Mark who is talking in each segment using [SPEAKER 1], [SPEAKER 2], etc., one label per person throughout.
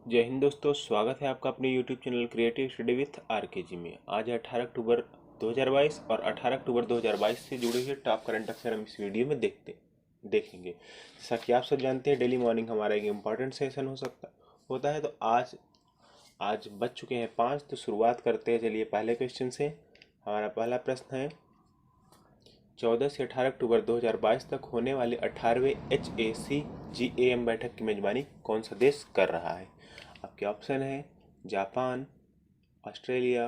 [SPEAKER 1] जय हिंद दोस्तों, स्वागत है आपका अपने YouTube channel creative study with RKG में। आज है 18 अक्टूबर 2022 और 18 अक्टूबर 2022 से जुड़े हुए टॉप करंट अफेयर हम इस वीडियो में देखेंगे। जैसा कि आप सब जानते हैं, डेली मॉर्निंग हमारा एक इम्पॉर्टेंट सेशन होता है। तो आज बज चुके हैं 5, तो शुरुआत करते हैं। चलिए पहले क्वेश्चन से। हमारा पहला प्रश्न है, 14 से 18 अक्टूबर 2022 तक होने वाले 18वें HACGAM बैठक की मेजबानी कौन सा देश कर रहा है? आपके ऑप्शन है जापान, ऑस्ट्रेलिया,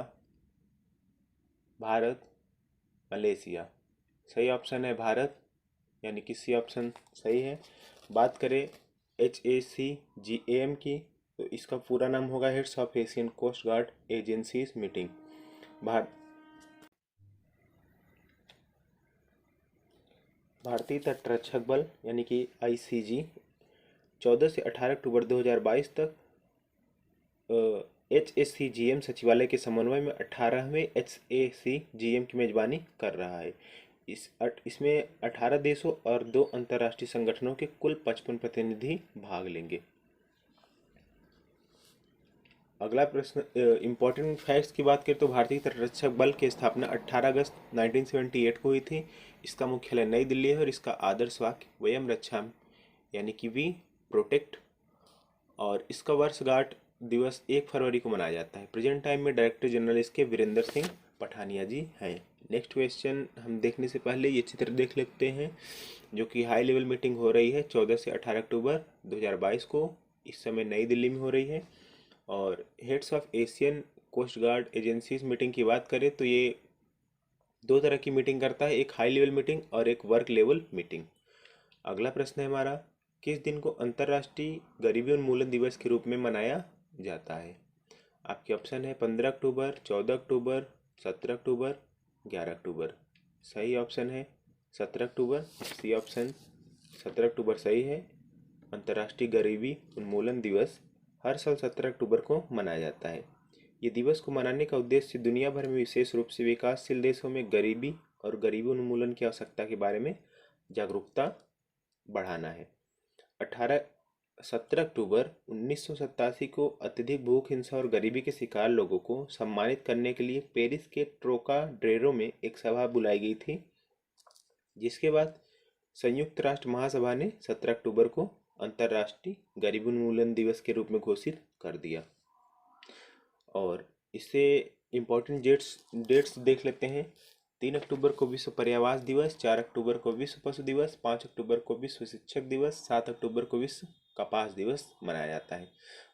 [SPEAKER 1] भारत, मलेशिया। सही ऑप्शन है भारत, यानी कि सी ऑप्शन सही है। बात करें HACGAM की, तो इसका पूरा नाम होगा heads of Asian coast guard agencies meeting. भारतीय तटरक्षक बल यानी कि ICG 14 से 18 अक्टूबर 2022 तक HACGM सचिवालय के समन्वय में 18वें HACGM की मेजबानी कर रहा है। इसमें 18 देशों और 2 अंतर्राष्ट्रीय संगठनों के कुल 55 प्रतिनिधि भाग लेंगे। अगला प्रश्न, इंपॉर्टेंट फैक्ट्स की बात करें तो भारतीय तटरक्षक बल की स्थापना 18 अगस्त 1978 को हुई थी। इसका मुख्यालय नई दिल्ली है और इसका आदर्श वाक्य वयम रक्षाम यानी कि वी प्रोटेक्ट, और इसका वर्षगांठ दिवस 1 फरवरी को मनाया जाता है। प्रेजेंट टाइम में डायरेक्टर जनरल इसके वीरेंद्र सिंह पठानिया जी हैं। नेक्स्ट क्वेश्चन हम देखने से पहले ये चित्र देख लेते हैं, जो कि हाई लेवल मीटिंग हो रही है 14 से 18 अक्टूबर 2022 को। इस समय नई दिल्ली में हो रही है। और heads of Asian coast guard agencies meeting की बात करें तो ये दो तरह की मीटिंग करता है, एक हाई लेवल मीटिंग और एक वर्क लेवल मीटिंग। अगला प्रश्न है हमारा, किस दिन को अंतर्राष्ट्रीय गरीबी उन्मूलन दिवस के रूप में मनाया जाता है? आपके ऑप्शन है 15 अक्टूबर, 14 अक्टूबर, 17 अक्टूबर, 11 अक्टूबर। सही ऑप्शन है 17 अक्टूबर, सी ऑप्शन 17 अक्टूबर सही है। अंतर्राष्ट्रीय गरीबी उन्मूलन दिवस हर साल 17 अक्टूबर को मनाया जाता है। ये दिवस को मनाने का उद्देश्य दुनिया भर में, विशेष रूप से विकासशील देशों में गरीबी और गरीबी उन्मूलन की आवश्यकता के बारे में जागरूकता बढ़ाना है। 17 अक्टूबर 1987 को अत्यधिक भूख, हिंसा और गरीबी के शिकार लोगों को सम्मानित करने के लिए पेरिस के ट्रोकाडेरो में एक सभा बुलाई गई थी, जिसके बाद संयुक्त राष्ट्र महासभा ने 17 अक्टूबर को अंतर्राष्ट्रीय गरीबी उन्मूलन दिवस के रूप में घोषित कर दिया। और इससे इम्पोर्टेंट डेट्स देख लेते हैं। 3 अक्टूबर को विश्व पर्यावरण दिवस, 4 अक्टूबर को विश्व पशु दिवस, 5 अक्टूबर को विश्व शिक्षक दिवस, 7 अक्टूबर को विश्व कपास दिवस मनाया जाता है।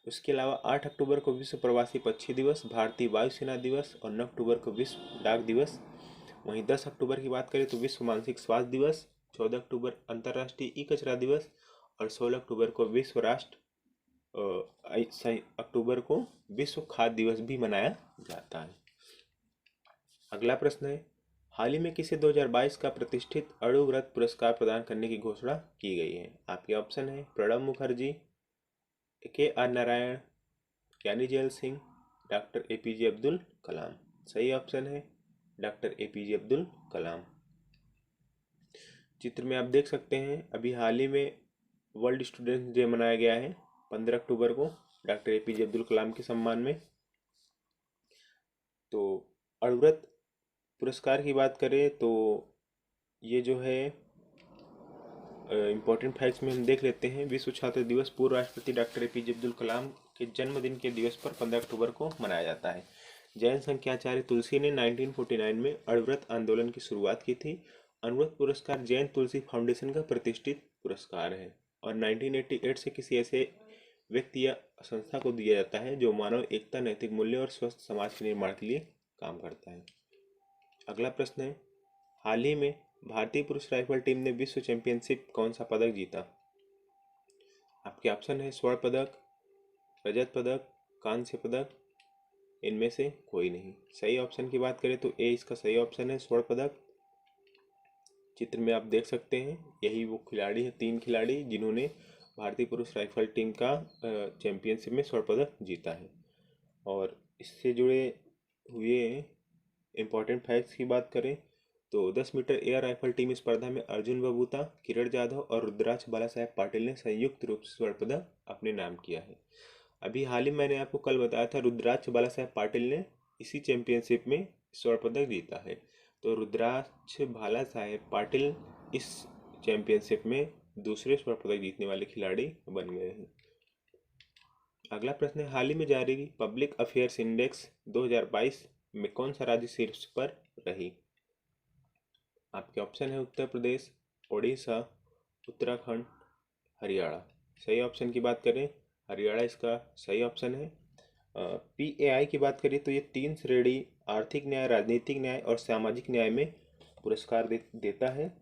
[SPEAKER 1] उसके अलावा 8 अक्टूबर को विश्व प्रवासी पक्षी दिवस, भारतीय वायुसेना दिवस और 9 अक्टूबर को विश्व डाक दिवस। वहीं 10 अक्टूबर की बात करें तो विश्व मानसिक स्वास्थ्य दिवस, 14 अक्टूबर अंतर्राष्ट्रीय ई कचरा दिवस और 16 अक्टूबर को अक्टूबर को विश्व खाद्य दिवस भी मनाया जाता है। अगला प्रश्न है, हाल ही में किसे 2022 का प्रतिष्ठित अणु व्रत पुरस्कार प्रदान करने की घोषणा की गई है? आपके ऑप्शन है Pranab Mukherjee, KR Narayan, Giani Zail Singh, doctor APJ Abdul Kalam. सही ऑप्शन है डॉक्टर APJ अब्दुल कलाम। चित्र में आप देख सकते हैं, अभी हाल ही में वर्ल्ड स्टूडेंट्स डे मनाया गया है 15 अक्टूबर को डॉक्टर APJ अब्दुल कलाम के सम्मान में। तो अणुव्रत पुरस्कार की बात करें तो ये जो है इम्पोर्टेंट फैक्ट्स में हम देख लेते हैं। विश्व छात्र दिवस पूर्व राष्ट्रपति डॉक्टर APJ अब्दुल कलाम के जन्मदिन के दिवस पर 15 अक्टूबर को मनाया जाता है। जैन संघ के आचार्य तुलसी ने 1949 में अणुव्रत आंदोलन की शुरुआत की थी। अणुव्रत पुरस्कार जैन तुलसी फाउंडेशन का प्रतिष्ठित पुरस्कार है और 1988 से किसी ऐसे व्यक्ति या संस्था को दिया जाता है जो मानव एकता, नैतिक मूल्य और स्वस्थ समाज के निर्माण के लिए काम करता है। अगला प्रश्न है, हाल ही में भारतीय पुरुष राइफल टीम ने विश्व चैंपियनशिप कौन सा पदक जीता? आपके ऑप्शन है स्वर्ण पदक, रजत पदक, कांस्य पदक, इनमें से कोई नहीं। सही ऑप्शन की बात करें तो ए इसका सही ऑप्शन है, स्वर्ण पदक। चित्र में आप देख सकते हैं, यही वो खिलाड़ी है, 3 खिलाड़ी जिन्होंने भारतीय पुरुष राइफल टीम का चैंपियनशिप में स्वर्ण पदक जीता है। और इससे जुड़े हुए इम्पोर्टेंट फैक्ट्स की बात करें तो 10 मीटर एयर राइफल टीम स्पर्धा में अर्जुन बबूता, किरण जाधव और रुद्राक्ष बाला साहेब पाटिल ने संयुक्त रूप से स्वर्ण पदक अपने नाम किया है। अभी हाल ही मैंने आपको कल बताया था, रुद्राक्ष बालासाहेब पाटिल ने इसी चैंपियनशिप में स्वर्ण पदक जीता है। तो रुद्राक्ष बालासाहेब पाटिल इस चैंपियनशिप में दूसरे स्वर्ण पदक जीतने वाले खिलाड़ी बन गए हैं। अगला प्रश्न है, हाल ही में जारी पब्लिक अफेयर्स इंडेक्स 2022 में कौन सा राज्य शीर्ष पर रही? आपके ऑप्शन है उत्तर प्रदेश, ओडिशा, उत्तराखंड, हरियाणा। सही ऑप्शन की बात करें, हरियाणा इसका सही ऑप्शन है। PAI की बात करें तो ये 3 श्रेणी आर्थिक न्याय, राजनीतिक न्याय और सामाजिक न्याय में पुरस्कार देता है।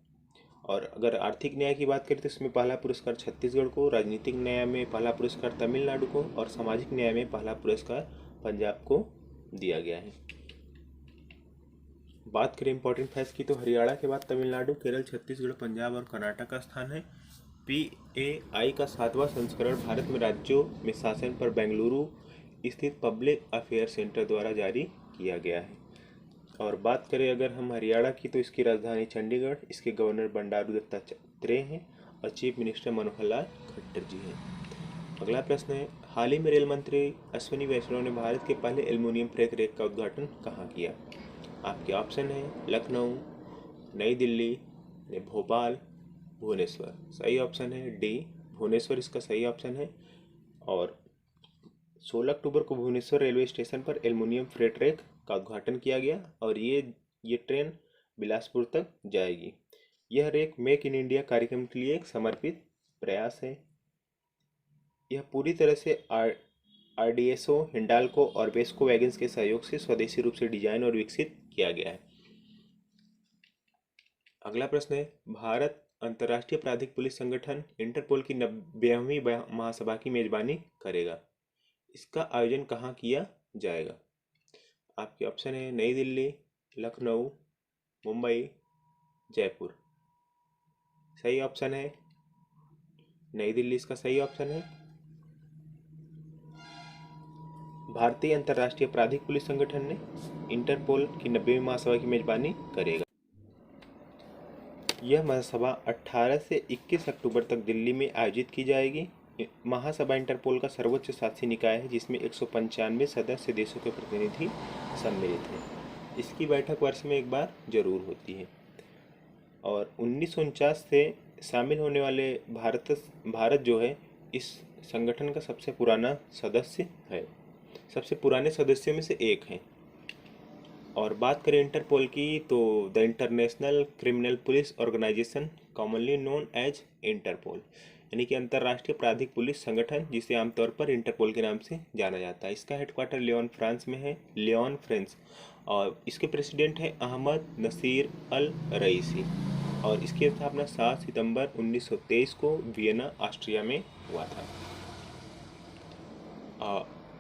[SPEAKER 1] और अगर आर्थिक न्याय की बात करें तो इसमें पहला पुरस्कार छत्तीसगढ़ को, राजनीतिक न्याय में पहला पुरस्कार तमिलनाडु को और सामाजिक न्याय में पहला पुरस्कार पंजाब को दिया गया है। बात करें इंपॉर्टेंट फैक्ट्स की तो हरियाणा के बाद तमिलनाडु, केरल, छत्तीसगढ़, पंजाब और कर्नाटक का स्थान है। PAI का 7वां संस्करण भारत में राज्यों में शासन पर बेंगलुरु स्थित पब्लिक अफेयर सेंटर द्वारा जारी किया गया है। और बात करें अगर हम हरियाणा की तो इसकी राजधानी चंडीगढ़, इसके गवर्नर बंडारू दत्तात्रेय हैं और चीफ मिनिस्टर मनोहर लाल खट्टर जी हैं। अगला प्रश्न है, हाल ही में रेल मंत्री अश्विनी वैष्णव ने भारत के पहले एल्युमिनियम फ्रेट रेक का उद्घाटन कहाँ किया? आपके ऑप्शन है लखनऊ, नई दिल्ली, भोपाल, भुवनेश्वर। सही ऑप्शन है डी, भुवनेश्वर इसका सही ऑप्शन है। और 16 अक्टूबर को भुवनेश्वर रेलवे स्टेशन पर एल्युमिनियम फ्रेट रेक का उद्घाटन किया गया और ये ट्रेन बिलासपुर तक जाएगी। यह रेक मेक इन इंडिया कार्यक्रम के लिए एक समर्पित प्रयास है। यह पूरी तरह से RDSO, हिंडाल्को और वेस्को वैगन्स के सहयोग से स्वदेशी रूप से डिजाइन और विकसित किया गया है। अगला प्रश्न है, भारत अंतर्राष्ट्रीय आपराधिक पुलिस संगठन इंटरपोल की 90वीं महासभा की मेजबानी करेगा। इसका आयोजन कहाँ किया जाएगा? आपके ऑप्शन है नई दिल्ली, लखनऊ, मुंबई, जयपुर। सही ऑप्शन है नई दिल्ली इसका सही ऑप्शन है। भारतीय अंतर्राष्ट्रीय आपराधिक पुलिस संगठन ने इंटरपोल की 90वीं महासभा की मेजबानी करेगा। यह महासभा 18 से 21 अक्टूबर तक दिल्ली में आयोजित की जाएगी। महासभा इंटरपोल का सर्वोच्च शासी निकाय है जिसमें 195 सदस्य देशों के प्रतिनिधि सम्मिलित हैं। इसकी बैठक वर्ष में एक बार जरूर होती है। और 1949 से शामिल होने वाले भारत जो है इस संगठन का सबसे पुराना सदस्य है, सबसे पुराने सदस्यों में से एक है। और बात करें इंटरपोल की तो the international criminal police organization commonly known as Interpol, यानी कि अंतर्राष्ट्रीय आपराधिक पुलिस संगठन जिसे आमतौर पर इंटरपोल के नाम से जाना जाता है। इसका हेडक्वार्टर लियोन फ्रांस में है, लियोन फ्रांस। और इसके प्रेसिडेंट है अहमद नसीर अल रईसी और इसकी स्थापना 7 सितंबर 1923 को वियना ऑस्ट्रिया में हुआ था।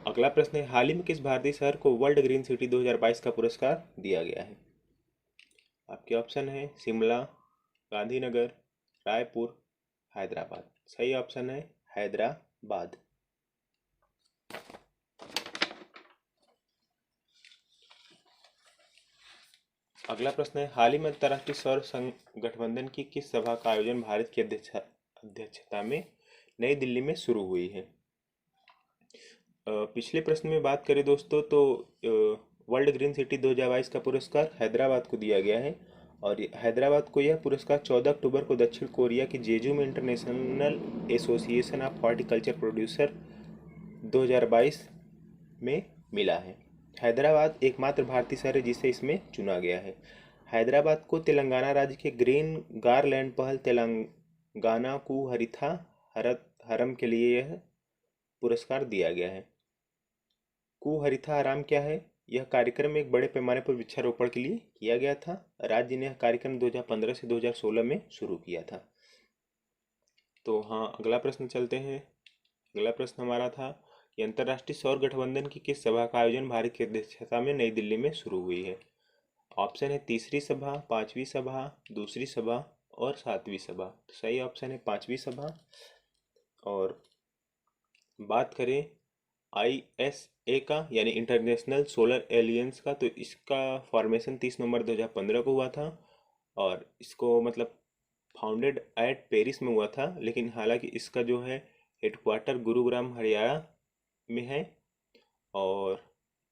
[SPEAKER 1] अगला प्रश्न है, हाल ही में किस भारतीय शहर को वर्ल्ड ग्रीन सिटी 2022 का पुरस्कार दिया गया है? आपके ऑप्शन है शिमला, गांधीनगर, रायपुर, हैदराबाद। सही ऑप्शन है हैदराबाद। अगला प्रश्न है, हाल ही में अंतर्राष्ट्रीय सौर गठबंधन की किस सभा का आयोजन भारत की अध्यक्षता में नई दिल्ली में शुरू हुई है? पिछले प्रश्न में बात करें दोस्तों तो वर्ल्ड ग्रीन सिटी 2022 का पुरस्कार हैदराबाद को दिया गया है। और हैदराबाद को यह पुरस्कार 14 अक्टूबर को दक्षिण कोरिया के जेजू में international association of horticulture producer 2022 में मिला है। हैदराबाद एकमात्र भारतीय शहर है जिसे इसमें चुना गया है। हैदराबाद को तेलंगाना राज्य के ग्रीन गारलैंड पहल तेलंगाना को हरिथा हरम के लिए यह पुरस्कार दिया गया है। कु हरिथा आराम क्या है? यह कार्यक्रम एक बड़े पैमाने पर वृक्षारोपण के लिए किया गया था। राज्य ने यह कार्यक्रम 2015 से 2016 में शुरू किया था। तो हाँ, अगला प्रश्न चलते हैं। अगला प्रश्न हमारा था कि अंतर्राष्ट्रीय सौर गठबंधन की किस सभा का आयोजन भारत की अध्यक्षता में नई दिल्ली में शुरू हुई है? ऑप्शन है तीसरी सभा, पांचवी सभा, दूसरी सभा और सातवीं सभा। तो सही ऑप्शन है पांचवी सभा। और बात करें ISA का यानी इंटरनेशनल सोलर एलियंस का, तो इसका फॉर्मेशन 30 नवंबर 2015 को हुआ था और इसको मतलब फाउंडेड एट पेरिस में हुआ था। लेकिन हालांकि इसका जो है हेडक्वार्टर गुरुग्राम हरियाणा में है और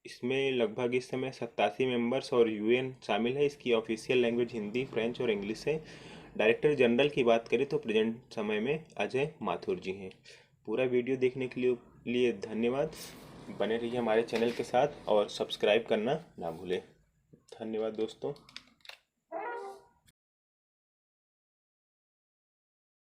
[SPEAKER 1] इसमें लगभग इस समय 87 मेंबर्स और यूएन शामिल है। इसकी ऑफिशियल लैंग्वेज हिंदी, फ्रेंच और इंग्लिश है। डायरेक्टर जनरल की बात करें तो प्रेजेंट समय में अजय माथुर जी हैं। पूरा वीडियो देखने के लिए धन्यवाद। बने रहिए हमारे चैनल के साथ और सब्सक्राइब करना ना भूलें। धन्यवाद दोस्तों।